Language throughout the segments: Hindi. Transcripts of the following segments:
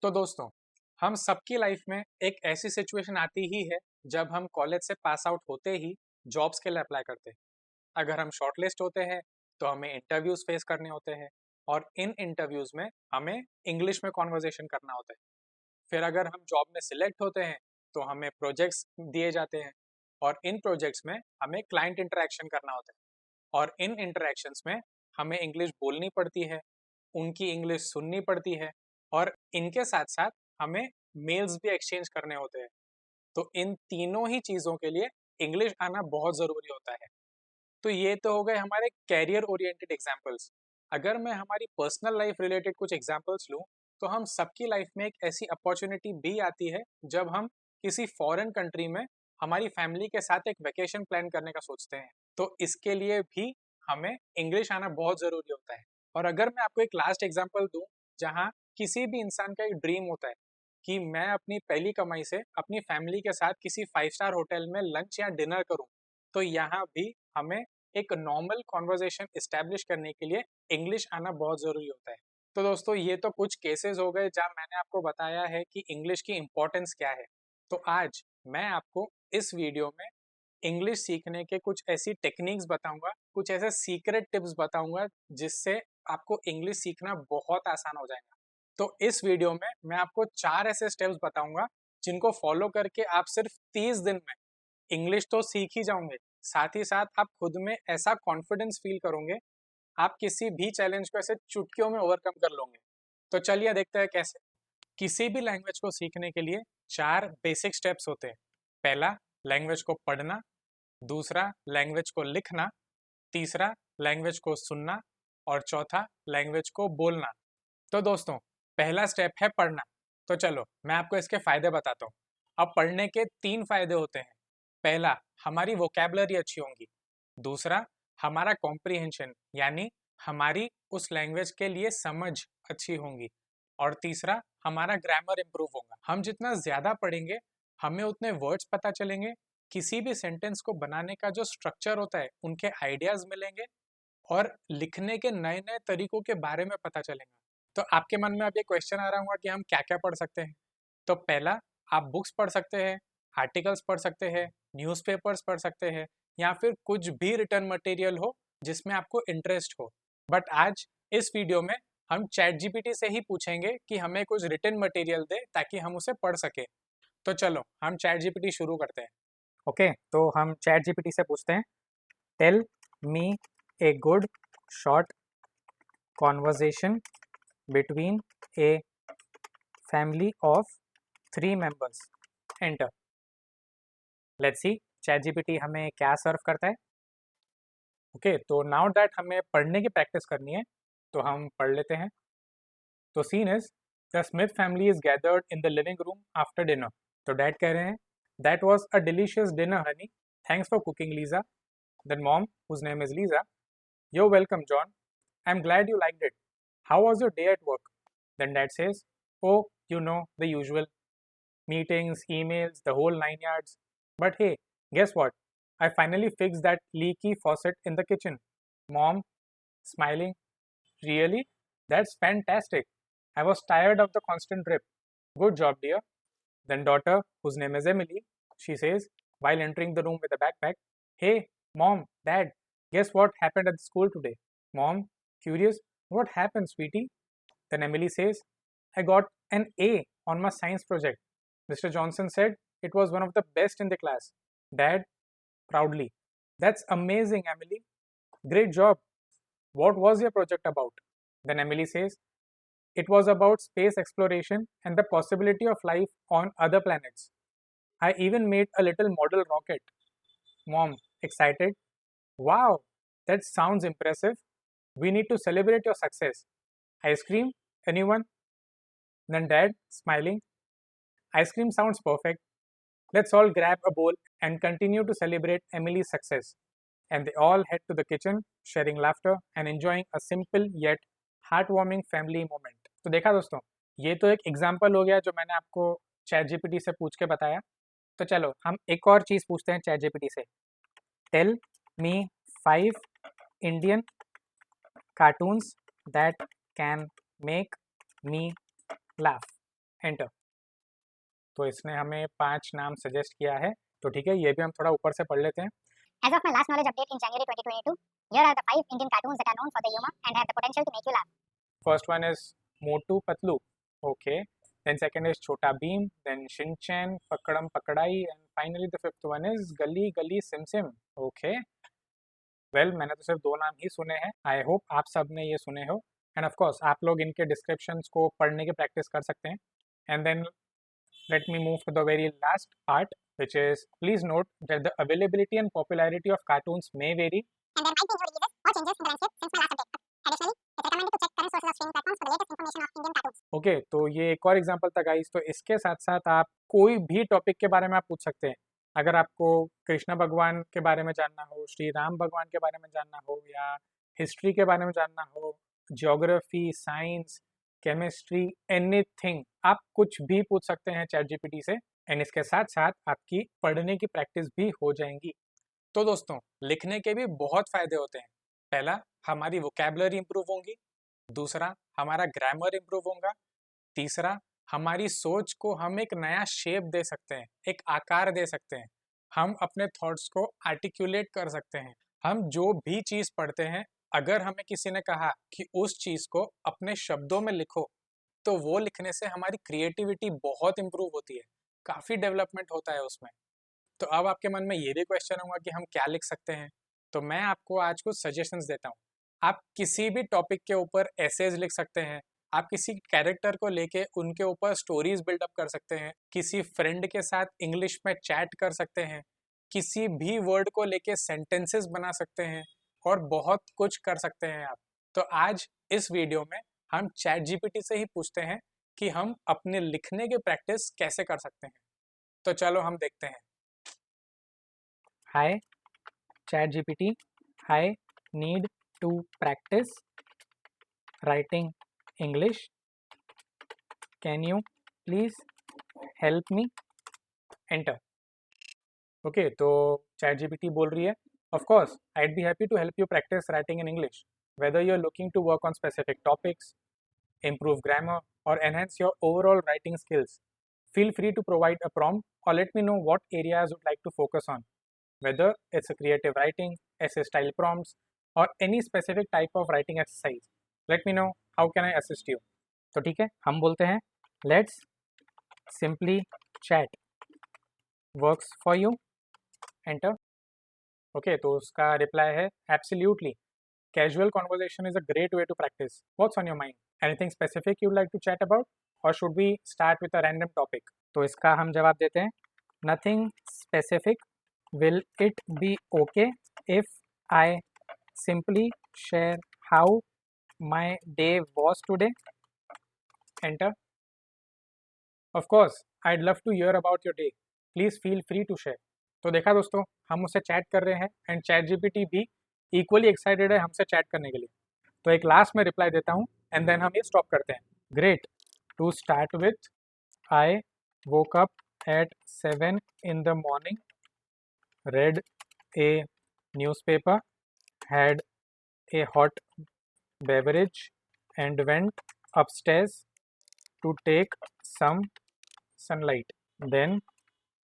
तो दोस्तों, हम सबकी लाइफ में एक ऐसी सिचुएशन आती ही है जब हम कॉलेज से पास आउट होते ही जॉब्स के लिए अप्लाई करते हैं। अगर हम शॉर्टलिस्ट होते हैं तो हमें इंटरव्यूज फेस करने होते हैं और इन इंटरव्यूज में हमें इंग्लिश में कॉन्वर्जेशन करना होता है। फिर अगर हम जॉब में सिलेक्ट होते हैं तो हमें प्रोजेक्ट्स दिए जाते हैं और इन प्रोजेक्ट्स में हमें क्लाइंट इंटरेक्शन करना होता है और इन इंटरेक्शंस में हमें इंग्लिश बोलनी पड़ती है, उनकी इंग्लिश सुननी पड़ती है और इनके साथ साथ हमें मेल्स भी एक्सचेंज करने होते हैं। तो इन तीनों ही चीज़ों के लिए इंग्लिश आना बहुत ज़रूरी होता है। तो ये तो हो गए हमारे कैरियर ओरिएंटेड एग्जाम्पल्स। अगर मैं हमारी पर्सनल लाइफ रिलेटेड कुछ एग्जाम्पल्स लूँ तो हम सबकी लाइफ में एक ऐसी अपॉर्चुनिटी भी आती है जब हम किसी फॉरेन कंट्री में हमारी फैमिली के साथ एक वेकेशन प्लान करने का सोचते हैं। तो इसके लिए भी हमें इंग्लिश आना बहुत ज़रूरी होता है। और अगर मैं आपको एक लास्ट एग्जाम्पल दूँ जहाँ किसी भी इंसान का एक ड्रीम होता है कि मैं अपनी पहली कमाई से अपनी फैमिली के साथ किसी 5 स्टार होटल में लंच या डिनर करूं, तो यहाँ भी हमें एक नॉर्मल कॉन्वर्जेशन इस्टेब्लिश करने के लिए इंग्लिश आना बहुत ज़रूरी होता है। तो दोस्तों, ये तो कुछ केसेस हो गए जहाँ मैंने आपको बताया है कि इंग्लिश की इम्पोर्टेंस क्या है। तो आज मैं आपको इस वीडियो में इंग्लिश सीखने के कुछ ऐसी टेक्निक्स बताऊंगा, कुछ ऐसे सीक्रेट टिप्स बताऊंगा जिससे आपको इंग्लिश सीखना बहुत आसान हो जाएगा। तो इस वीडियो में मैं आपको 4 ऐसे स्टेप्स बताऊंगा जिनको फॉलो करके आप सिर्फ 30 दिन में इंग्लिश तो सीख ही जाओगे, साथ ही साथ आप खुद में ऐसा कॉन्फिडेंस फील करोगे, आप किसी भी चैलेंज को ऐसे चुटकियों में ओवरकम कर लोगे। तो चलिए देखते हैं कैसे। किसी भी लैंग्वेज को सीखने के लिए 4 बेसिक स्टेप्स होते हैं। पहला, लैंग्वेज को पढ़ना। दूसरा, लैंग्वेज को लिखना। तीसरा, लैंग्वेज को सुनना। और चौथा, लैंग्वेज को बोलना। तो दोस्तों, पहला स्टेप है पढ़ना। तो चलो मैं आपको इसके फायदे बताता हूँ। अब पढ़ने के 3 फायदे होते हैं। पहला, हमारी वोकैबुलरी अच्छी होगी। दूसरा, हमारा कॉम्प्रिहेंशन यानी हमारी उस लैंग्वेज के लिए समझ अच्छी होंगी। और तीसरा, हमारा ग्रामर इम्प्रूव होगा। हम जितना ज़्यादा पढ़ेंगे हमें उतने वर्ड्स पता चलेंगे, किसी भी सेंटेंस को बनाने का जो स्ट्रक्चर होता है उनके आइडियाज़ मिलेंगे और लिखने के नए नए तरीकों के बारे में पता चलेगा। तो आपके मन में अब ये क्वेश्चन आ रहा होगा कि हम क्या क्या पढ़ सकते हैं। तो पहला, आप बुक्स पढ़ सकते हैं, आर्टिकल्स पढ़ सकते हैं, न्यूज़पेपर्स पढ़ सकते हैं या फिर कुछ भी रिटर्न मटेरियल हो जिसमें आपको इंटरेस्ट हो। बट आज इस वीडियो में हम चैट जीपीटी से ही पूछेंगे कि हमें कुछ रिटर्न मटेरियल दे ताकि हम उसे पढ़ सकें। तो चलो हम चैट जीपीटी शुरू करते हैं। ओके, तो हम चैट जीपीटी से पूछते हैं, tell me a good short conversation between a family of 3 members. Enter. Let's see ChatGPT हमें क्या सर्व करता है। ओके, तो नाउ दैट हमें पढ़ने की प्रैक्टिस करनी है तो हम पढ़ लेते हैं। तो scene is, the Smith family is gathered in the living room after dinner. तो डैड कह रहे हैं, that was a delicious dinner honey, thanks for cooking Lisa. Then mom, whose name is Lisa, you're welcome, John. I'm glad you liked it. How was your day at work? Then dad says, oh, you know, the usual meetings, emails, the whole 9 yards. But hey, guess what? I finally fixed that leaky faucet in the kitchen. Mom, smiling, really? That's fantastic. I was tired of the constant drip. Good job, dear. Then daughter, whose name is Emily, she says, while entering the room with a backpack, hey, mom, dad, guess what happened at school today? Mom, curious, what happened, sweetie? Then Emily says, I got an A on my science project. Mr. Johnson said it was one of the best in the class. Dad, proudly, that's amazing, Emily. Great job. What was your project about? Then Emily says, it was about space exploration and the possibility of life on other planets. I even made a little model rocket. Mom, excited? Wow, that sounds impressive. We need to celebrate your success. Ice cream? Anyone? Then Dad, smiling. Ice cream sounds perfect. Let's all grab a bowl and continue to celebrate Emily's success. And they all head to the kitchen, sharing laughter and enjoying a simple yet heartwarming family moment. तो देखा दोस्तों, ये तो एक एग्जाम्पल हो गया जो मैंने आपको चैट जीपीटी से पूछ के बताया। तो चलो हम एक और चीज़ पूछते हैं चैट जीपीटी से। Tell me 5 Indian cartoons that can make me laugh. Enter. तो इसने हमें 5 नाम सजेस्ट किया है, तो ठीक है, ये भी हम थोड़ा ऊपर से पढ़ लेते हैं। As of my last knowledge update in January 2022, here are the 5 Indian cartoons that are known for their humor and have the potential to make you laugh. First one is Motu Patlu. Okay. Then second is Chota Bheem. Then Shin Chan, Pakadam Pakadai, and finally the fifth one is Gully Gully Sim Sim. Okay. Well मैंने तो सिर्फ 2 नाम ही सुने हैं, आई होप आप सब ने ये सुने हो, एंड ऑफ कोर्स आप लोग इनके डिस्क्रिप्शंस को पढ़ने की प्रैक्टिस कर सकते हैं। And then let me move to the very last part, which is please note that the availability and popularity of cartoons may vary. And there might be new releases or changes in the landscape since my last update. Additionally, it's recommended to check current sources of streaming platforms for the latest information of Indian cartoons. Okay, तो ये एक और एग्जांपल था गाइस। तो इसके साथ साथ आप कोई भी टॉपिक के बारे में आप पूछ सकते हैं। अगर आपको कृष्ण भगवान के बारे में जानना हो, श्री राम भगवान के बारे में जानना हो, या हिस्ट्री के बारे में जानना हो, ज्योग्राफी, साइंस, केमिस्ट्री, एनीथिंग, आप कुछ भी पूछ सकते हैं चैट जीपीटी से, एंड इसके साथ साथ आपकी पढ़ने की प्रैक्टिस भी हो जाएंगी। तो दोस्तों, लिखने के भी बहुत फायदे होते हैं। पहला, हमारी वोकैबुलरी इंप्रूव होंगी। दूसरा, हमारा ग्रामर इंप्रूव होगा। तीसरा, हमारी सोच को हम एक नया शेप दे सकते हैं, एक आकार दे सकते हैं। हम अपने थॉट्स को आर्टिकुलेट कर सकते हैं। हम जो भी चीज़ पढ़ते हैं, अगर हमें किसी ने कहा कि उस चीज़ को अपने शब्दों में लिखो, तो वो लिखने से हमारी क्रिएटिविटी बहुत इम्प्रूव होती है, काफ़ी डेवलपमेंट होता है उसमें। तो अब आपके मन में ये भी क्वेश्चन होगा कि हम क्या लिख सकते हैं। तो मैं आपको आज कुछ सजेशंस देता हूँ। आप किसी भी टॉपिक के ऊपर एसेज लिख सकते हैं। आप किसी कैरेक्टर को लेके उनके ऊपर स्टोरीज बिल्डअप कर सकते हैं। किसी फ्रेंड के साथ इंग्लिश में चैट कर सकते हैं। किसी भी वर्ड को लेके सेंटेंसेस बना सकते हैं, और बहुत कुछ कर सकते हैं आप। तो आज इस वीडियो में हम चैट जीपीटी से ही पूछते हैं कि हम अपने लिखने की प्रैक्टिस कैसे कर सकते हैं। तो चलो हम देखते हैं। Hi chat GPT, I need to practice writing English. Can you please help me? Enter. Okay, तो चैट जीपीटी बोल रही है, of course, I'd be happy to help you practice writing in English. Whether you're looking to work on specific topics, improve grammar, or enhance your overall writing skills, feel free to provide a prompt or let me know what areas you'd like to focus on. Whether it's a creative writing, essay style prompts, or any specific type of writing exercise, let me know how can I assist you. तो ठीक है, हम बोलते हैं let's simply chat works for you. Enter. Okay, तो उसका रिप्लाई है absolutely. Casual conversation is a great way to practice. What's on your mind? Anything specific you'd like to chat about? Or should we start with a random topic? तो इसका हम जवाब देते हैं nothing specific. Will it be okay if I simply share how my day was today? Enter. Of course, I'd love to hear about your day. Please feel free to share. तो देखा दोस्तों, हम उससे चैट कर रहे हैं, एंड चैट जीपीटी भी इक्वली एक्साइटेड है हमसे चैट करने के लिए। तो एक लास्ट में रिप्लाई देता हूँ, एंड देन हम ये स्टॉप करते हैं। Great. To start with, I woke up at 7 in the morning, read a newspaper, had a hot beverage, and went upstairs to take some sunlight. Then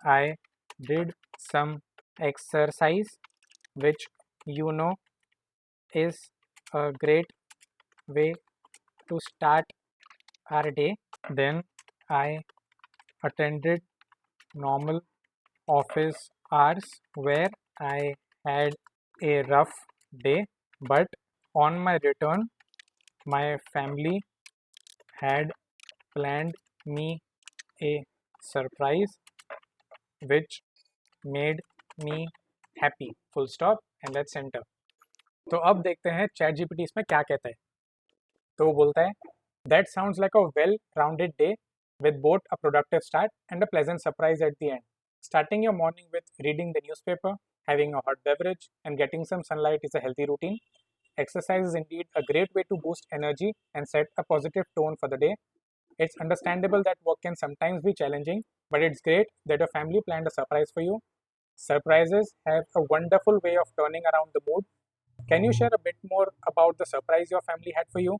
I did some exercise, which you know is a great way to start our day. Then I attended normal office hours where I had a rough day, but on my return, my family had planned me a surprise which made me happy. Full stop and let's enter. तो अब देखते हैं चैट जीपीटी इसमें क्या कहता है। तो वो बोलता है That sounds like a well-rounded day with both a productive start and a pleasant surprise at the end. Starting your morning with reading the newspaper, having a hot beverage, and getting some sunlight is a healthy routine. Exercise is indeed a great way to boost energy and set a positive tone for the day. It's understandable that work can sometimes be challenging, but it's great that your family planned a surprise for you. Surprises have a wonderful way of turning around the mood. Can you share a bit more about the surprise your family had for you?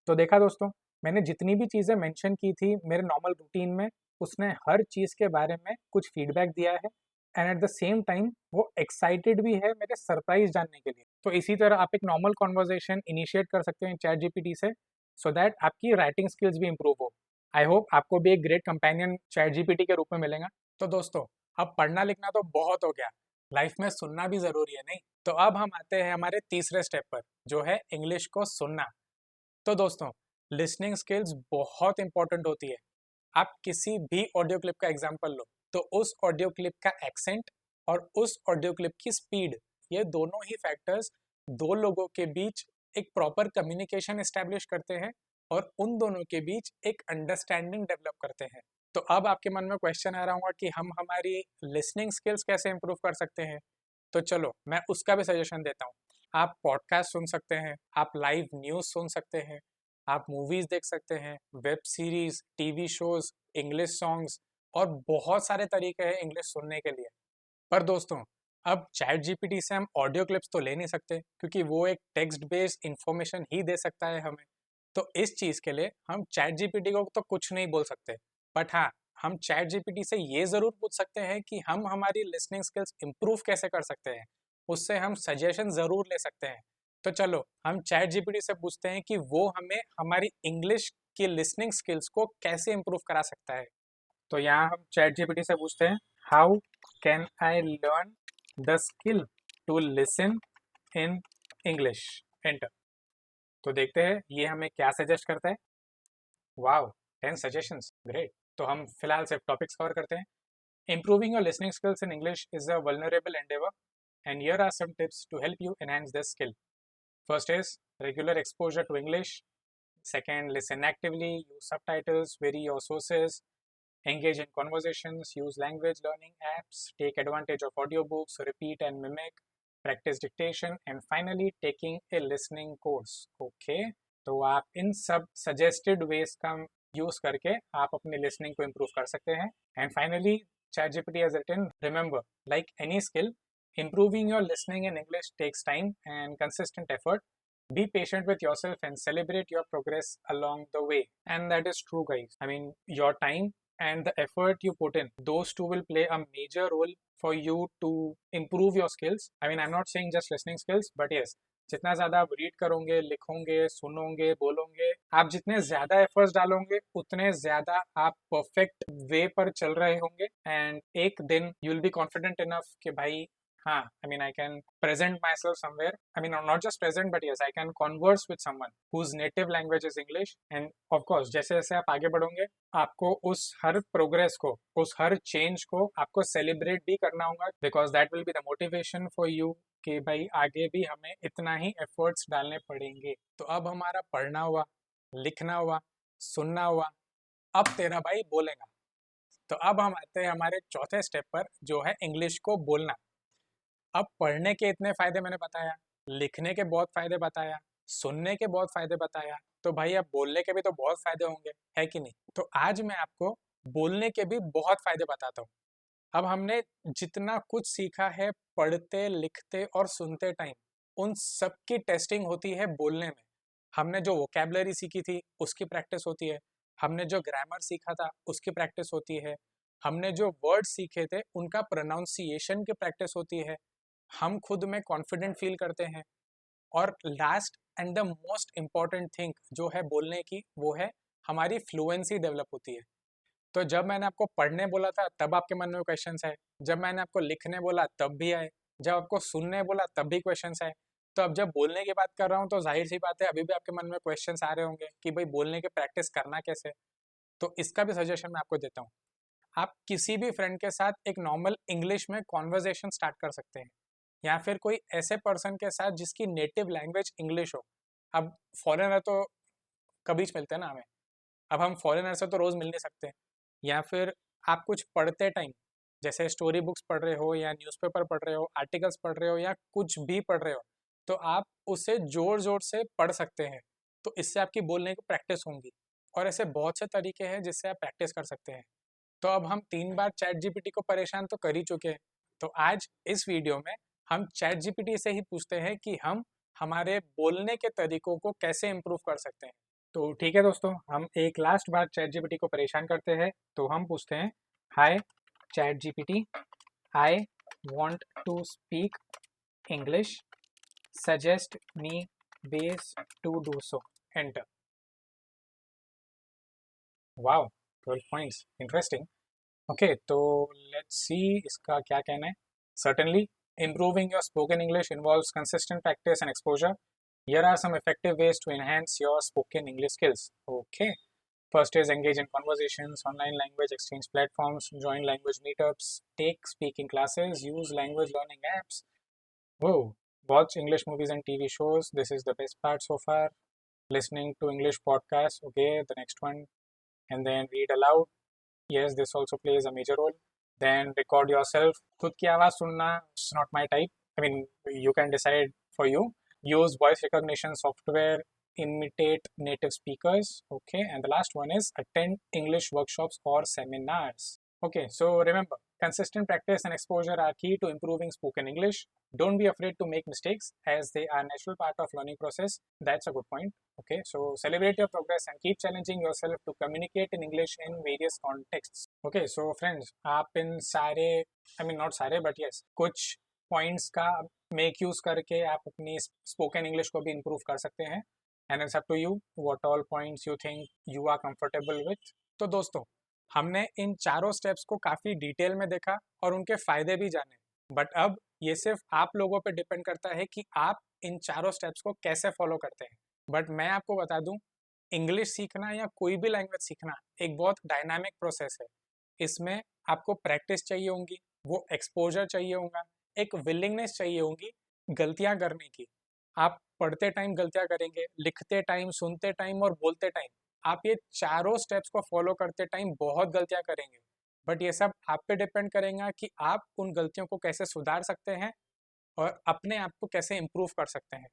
तो देखा दोस्तों, मैंने जितनी भी चीज़ें मेंशन की थी मेरे नॉर्मल रूटीन में, उसने हर चीज़ के बारे में कुछ फीडबैक दिया है and at the same time वो एक्साइटेड भी है मेरे सरप्राइज जानने के लिए। तो इसी तरह आप एक नॉर्मल कॉन्वर्जेशन इनिशिएट कर सकते हैं चैट जीपीटी से, सो दैट आपकी राइटिंग स्किल्स भी इंप्रूव हो। आई होप आपको भी एक ग्रेट कंपेनियन चैट जीपीटी के रूप में मिलेगा। तो दोस्तों, अब पढ़ना लिखना तो बहुत हो गया, लाइफ में सुनना भी ज़रूरी है नहीं? तो अब हम आते हैं हमारे तीसरे स्टेप पर, जो है इंग्लिश को सुनना। तो दोस्तों, लिसनिंग स्किल्स बहुत इंपॉर्टेंट होती है। आप किसी भी ऑडियो क्लिप का एग्जांपल लो, तो उस ऑडियो क्लिप का एक्सेंट और उस ऑडियो क्लिप की स्पीड, ये दोनों ही फैक्टर्स दो लोगों के बीच एक प्रॉपर कम्युनिकेशन एस्टेब्लिश करते हैं और उन दोनों के बीच एक अंडरस्टैंडिंग डेवलप करते हैं। तो अब आपके मन में क्वेश्चन आ रहा होगा कि हम हमारी लिसनिंग स्किल्स कैसे इंप्रूव कर सकते हैं? तो चलो मैं उसका भी सजेशन देता हूँ। आप पॉडकास्ट सुन सकते हैं, आप लाइव न्यूज़ सुन सकते हैं, आप मूवीज़ देख सकते हैं, web series, TV shows, English songs और बहुत सारे तरीके हैं इंग्लिश सुनने के लिए। पर दोस्तों, अब चैट जीपीटी से हम ऑडियो क्लिप्स तो ले नहीं सकते, क्योंकि वो एक टेक्स्ट बेस्ड इंफॉर्मेशन ही दे सकता है हमें। तो इस चीज़ के लिए हम चैट जीपीटी को तो कुछ नहीं बोल सकते, बट हाँ, हम चैट जीपीटी से ये ज़रूर पूछ सकते हैं कि हम हमारी लिसनिंग स्किल्स इम्प्रूव कैसे कर सकते हैं। उससे हम सजेशन ज़रूर ले सकते हैं। तो चलो हम चैट जीपीटी से पूछते हैं कि वो हमें हमारी इंग्लिश की लिसनिंग स्किल्स को कैसे इम्प्रूव करा सकता है। तो यहाँ हम चैट जीपीटी से पूछते हैं, how can I learn the skill to listen in English? Enter. तो देखते हैं ये हमें क्या सजेस्ट करता है। Wow, 10 suggestions, great. तो हम फिलहाल सिर्फ टॉपिक्स कवर करते हैं। Improving your listening skills in English is a vulnerable endeavor, and here are some tips to help you enhance this skill. First is regular exposure to English. Second, listen actively, use subtitles, vary your sources, engage in conversations, use language learning apps, take advantage of audiobooks, repeat and mimic, practice dictation, and finally, taking a listening course. Okay, तो आप इन सब suggested ways का यूज करके आप अपनी listening को improve कर सकते हैं। And finally, ChatGPT has written, remember, like any skill, improving your listening in English takes time and consistent effort. Be patient with yourself and celebrate your progress along the way. And that is true, guys. I mean, your time and the effort you put in, those two will play a major role for you to improve your skills. I mean, I'm not saying just listening skills, but yes, जितना ज़्यादा आप रीड करोगे, लिखोगे, सुनोगे, बोलोगे, आप जितने ज़्यादा एफर्ट्स डालोगे, उतने ज़्यादा आप परफेक्ट वे पर चल रहे होंगे एंड एक दिन you will be confident enough कि भाई हाँ, I mean, I can present myself somewhere. I mean, not just present, but yes, I can converse with someone whose native language is English. And of course, जैसे जैसे आप आगे बढ़ोगे, आपको उस हर प्रोग्रेस को, उस हर चेंज को आपको सेलिब्रेट भी करना होगा, because that will be the motivation for you कि भाई आगे भी हमें इतना ही एफर्ट्स डालने पड़ेंगे। तो अब हमारा पढ़ना हुआ, लिखना हुआ, सुनना हुआ, अब तेरा भाई बोलेगा। तो अब हम आते हैं हमारे चौथे स्टेप पर, जो है इंग्लिश को बोलना। अब पढ़ने के इतने फ़ायदे मैंने बताया, लिखने के बहुत फ़ायदे बताया, सुनने के बहुत फ़ायदे बताया, तो भाई अब बोलने के भी तो बहुत फ़ायदे होंगे, है कि नहीं? तो आज मैं आपको बोलने के भी बहुत फ़ायदे बताता हूँ। अब हमने जितना कुछ सीखा है पढ़ते, लिखते और सुनते टाइम, उन सब की टेस्टिंग होती है बोलने में। हमने जो वोकैबुलरी सीखी थी, उसकी प्रैक्टिस होती है। हमने जो ग्रामर सीखा था, उसकी प्रैक्टिस होती है। हमने जो वर्ड सीखे थे, उनका प्रोनाउंसिएशन की प्रैक्टिस होती है। हम खुद में कॉन्फिडेंट फील करते हैं। और last and the most important thing जो है बोलने की, वो है हमारी फ्लुएंसी डेवलप होती है। तो जब मैंने आपको पढ़ने बोला था तब आपके मन में क्वेश्चंस आए, जब मैंने आपको लिखने बोला तब भी आए, जब आपको सुनने बोला तब भी क्वेश्चंस आए। तो अब जब बोलने की बात कर रहा हूँ तो जाहिर सी बात है अभी भी आपके मन में क्वेश्चंस आ रहे होंगे कि भाई बोलने की प्रैक्टिस करना कैसे। तो इसका भी सजेशन मैं आपको देता हूँ। आप किसी भी फ्रेंड के साथ एक नॉर्मल इंग्लिश में कॉन्वर्जेशन स्टार्ट कर सकते हैं, या फिर कोई ऐसे पर्सन के साथ जिसकी नेटिव लैंग्वेज इंग्लिश हो। अब फॉरेनर तो कभी मिलते हैं ना हमें, अब हम फॉरेनर से तो रोज़ मिल नहीं सकते। या फिर आप कुछ पढ़ते टाइम, जैसे स्टोरी बुक्स पढ़ रहे हो या न्यूज़पेपर पढ़ रहे हो, आर्टिकल्स पढ़ रहे हो या कुछ भी पढ़ रहे हो, तो आप उसे ज़ोर ज़ोर से पढ़ सकते हैं। तो इससे आपकी बोलने की प्रैक्टिस होंगी। और ऐसे बहुत से तरीके हैं जिससे आप प्रैक्टिस कर सकते हैं। तो अब हम 3 बार चैट जीपीटी को परेशान तो कर ही चुके हैं। तो आज इस वीडियो में हम चैट जीपीटी से ही पूछते हैं कि हम हमारे बोलने के तरीकों को कैसे इम्प्रूव कर सकते हैं। तो ठीक है दोस्तों, हम एक लास्ट बार चैट जीपीटी को परेशान करते हैं। तो हम पूछते हैं, hi chat GPT, I want to speak English, suggest me ways to do so. Enter. Wow, 12 points. Interesting. Okay, तो let's see इसका क्या कहना है. Certainly, improving your spoken English involves consistent practice and exposure. Here are some effective ways to enhance your spoken English skills. Okay. First is engage in conversations, online language exchange platforms, join language meetups, take speaking classes, use language learning apps. Whoa, watch English movies and TV shows. This is the best part so far. Listening to English podcasts, okay, the next one. And then read aloud. Yes, this also plays a major role. Then record yourself. खुद की आवाज़ सुनना, it's not my type. I mean, you can decide for you. Use voice recognition software. Imitate native speakers. Okay, and the last one is attend English workshops or seminars. Okay, so remember, consistent practice and exposure are key to improving spoken English. Don't be afraid to make mistakes as they are natural part of learning process. That's a good point. Okay, so celebrate your progress and keep challenging yourself to communicate in English in various contexts. Okay, so friends, आप इन सारे, I mean not सारे but yes, कुछ points का make use करके आप अपनी spoken English को भी improve कर सकते हैं. And it's up to you what all points you think you are comfortable with. तो दोस्तों, हमने इन चारों स्टेप्स को काफ़ी डिटेल में देखा और उनके फ़ायदे भी जाने. बट अब ये सिर्फ आप लोगों पे डिपेंड करता है कि आप इन चारों स्टेप्स को कैसे फॉलो करते हैं. बट मैं आपको बता दूं, इंग्लिश सीखना या कोई भी लैंग्वेज सीखना एक बहुत डायनामिक प्रोसेस है. इसमें आपको प्रैक्टिस चाहिए होंगी, वो एक्सपोजर चाहिए होगा, एक विलिंगनेस चाहिए होगी गलतियां करने की. आप पढ़ते टाइम गलतियां करेंगे, लिखते टाइम, सुनते टाइम और बोलते टाइम. आप ये चारों स्टेप्स को फॉलो करते टाइम बहुत गलतियां करेंगे. बट ये सब आप पे डिपेंड करेगा कि आप उन गलतियों को कैसे सुधार सकते हैं और अपने आप को कैसे इम्प्रूव कर सकते हैं.